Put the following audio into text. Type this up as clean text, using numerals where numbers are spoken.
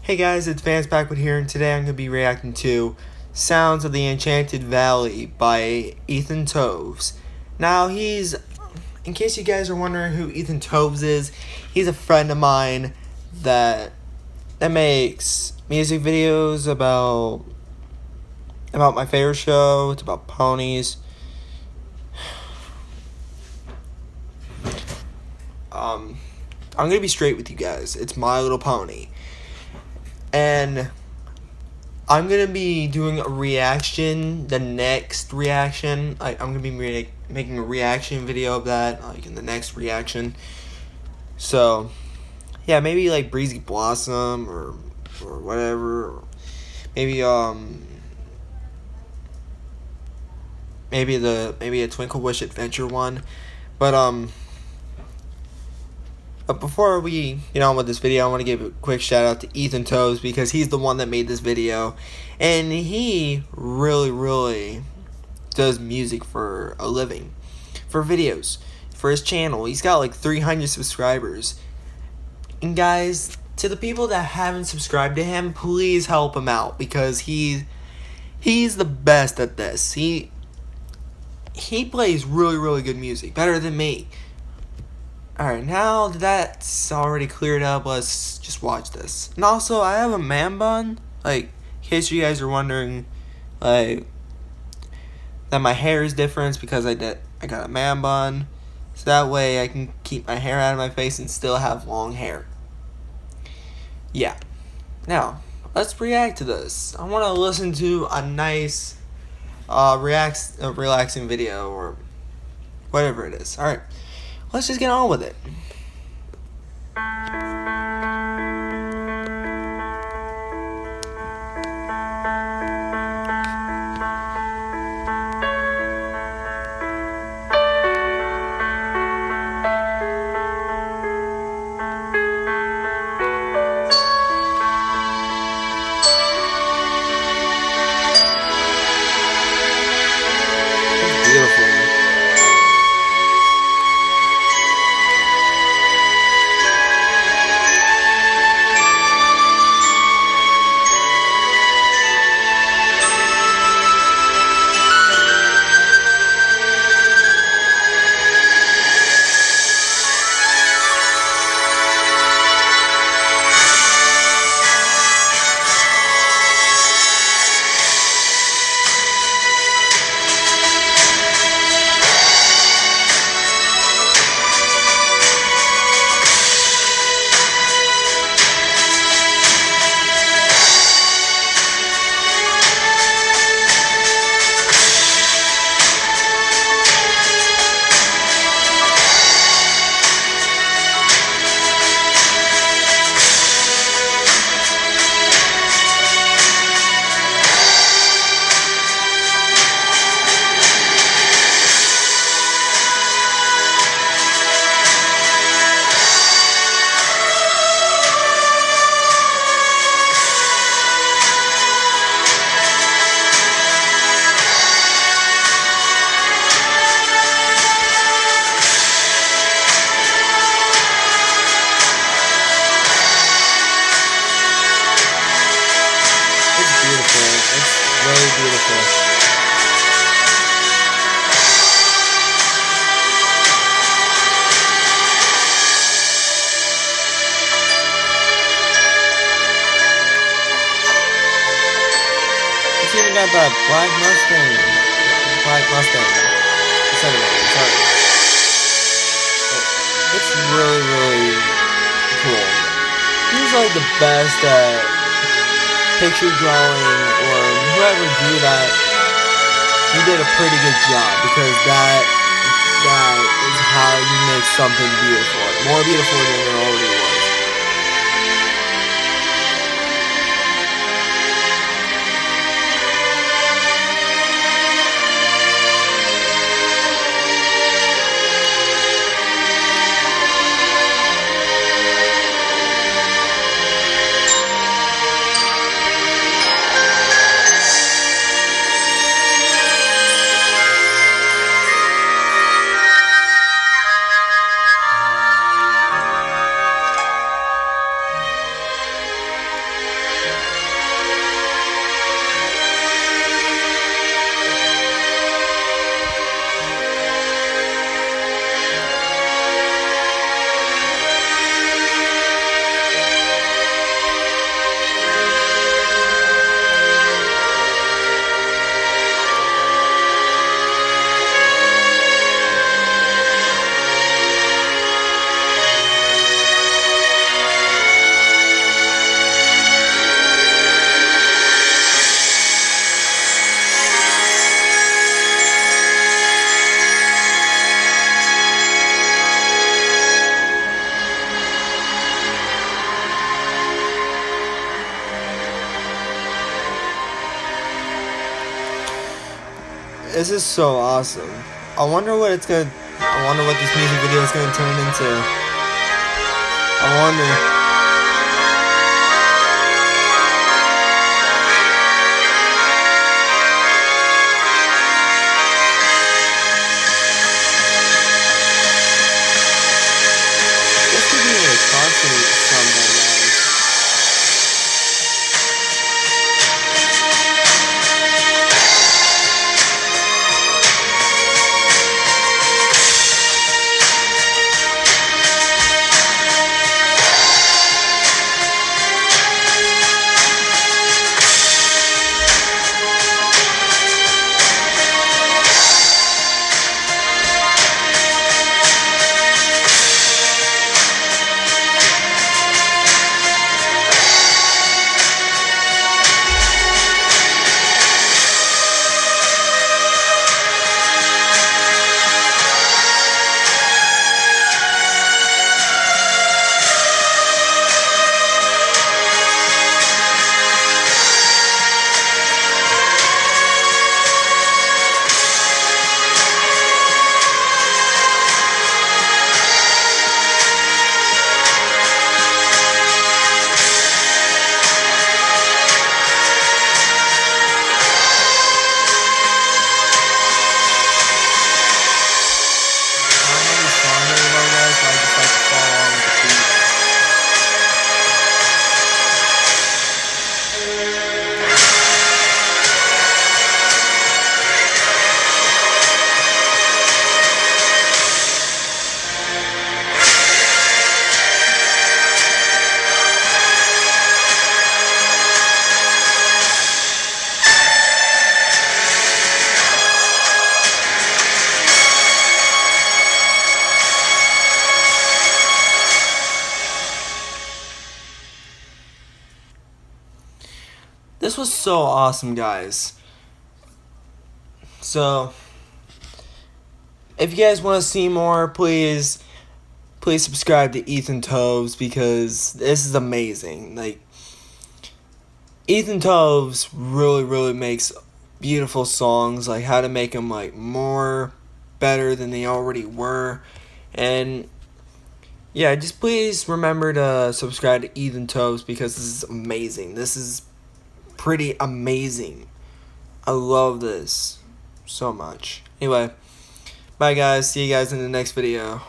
Hey guys, it's Vance back with here, and today I'm going to be reacting to Sounds of the Enchanted Valley by Ethan Toves. Now, in case you guys are wondering who Ethan Toves is, he's a friend of mine that makes music videos about my favorite show. It's about ponies. I'm going to be straight with you guys. It's My Little Pony. And I'm going to be doing a reaction, the next reaction. I'm going to be making a reaction video of that, in the next reaction. So, yeah, maybe like Breezy Blossom or whatever. Or maybe maybe a Twinkle Wish Adventure one. But before we get on with this video, I want to give a quick shout out to Ethan Toves because he's the one that made this video. And he really does music for a living. For videos. For his channel. He's got like 300 subscribers. And guys, to the people that haven't subscribed to him, please help him out. Because he's the best at this. He plays really good music. Better than me. Alright, now that that's already cleared up, let's just watch this. And also, I have a man bun, in case you guys are wondering, that my hair is different because I got a man bun. So that way I can keep my hair out of my face and still have long hair. Yeah. Now, let's react to this. I want to listen to a nice, relaxing video or whatever it is. Alright. Let's just get on with it. It's beautiful. It's really beautiful. It's even got that black Mustang. Sorry. It's really cool. He's like the best at picture drawing, or whoever drew that, he did a pretty good job, because that is how you make something beautiful, more beautiful than it already was. This is so awesome. I wonder what it's gonna. I wonder what this music video is gonna turn into. I wonder. This could be a concert someday, guys. This was so awesome, guys. So, if you guys want to see more, please subscribe to Ethan Toves, because this is amazing. Like, Ethan Toves really makes beautiful songs, like how to make them like more better than they already were. And yeah, just please remember to subscribe to Ethan Toves, because this is amazing. This is pretty amazing. I love this so much. Anyway, bye guys. See you guys in the next video.